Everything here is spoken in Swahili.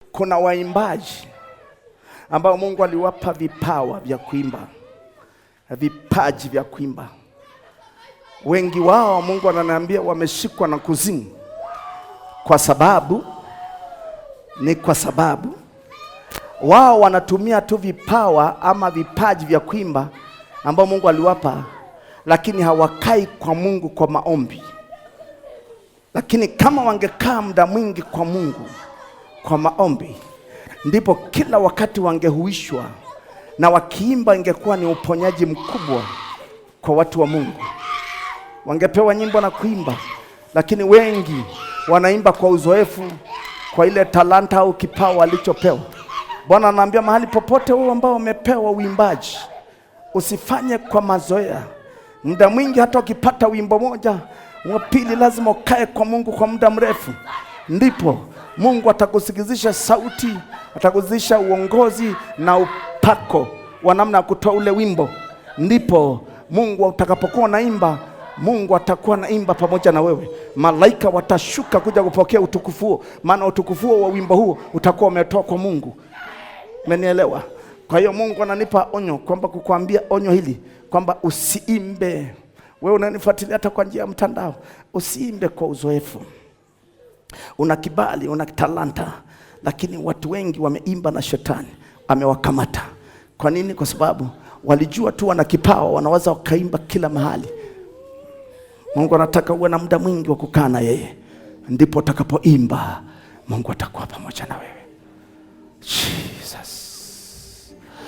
Kuna waimbaji ambao Mungu aliwapa vipawa vya kuimba, vipaji vya kuimba. Wengi wao Mungu ananiambia wameshikwa na kuzimu, kwa sababu wao wanatumia tu vipawa ama vipaji vya kuimba ambao Mungu aliwapa, lakini hawakai kwa Mungu kwa maombi. Lakini kama wangekaa muda mwingi kwa Mungu kwa maombi, ndipo kila wakati wangehuishwa, na wakiimba ingekuwa ni uponyaji mkubwa kwa watu wa Mungu. Wangepewa nyimbo na kuimba, lakini wengi wanaimba kwa uzoefu, kwa ile talanta au kipawa alichopewa. Bwana anaambia mahali popote wewe ambao umepewa uimbaji, usifanye kwa mazoea. Muda mwingi hata ukipata wimbo moja, wa pili lazima ukae kwa Mungu kwa muda mrefu. Ndipo Mungu atakusikizisha sauti, atakusikizisha uongozi na upako wa namna ya kutoa ule wimbo. Ndipo Mungu utakapokuwa naimba, Mungu atakuwa naimba pamoja na wewe. Malaika watashuka kuja kupokea utukufu huo, maana utukufu wa wimbo huo utakuwa umetoka kwa Mungu. Umenielewa? Kwa hiyo Mungu ananipa onyo kwamba kukuambia onyo hili kwamba usiimbe. Wewe unanifuatilia hata kwa njia ya mtandao, usiimbe kwa uzoefu. Una kibali, una talanta, lakini watu wengi wameimba na shetani amewakamata. Kwa nini? Kwa sababu walijua tu wana kipawa, wanaweza wakaimba kila mahali. Mungu anataka uwe na muda mwingi wa kukaa na yeye, ndipo utakapoimba Mungu atakuwa pamoja na wewe.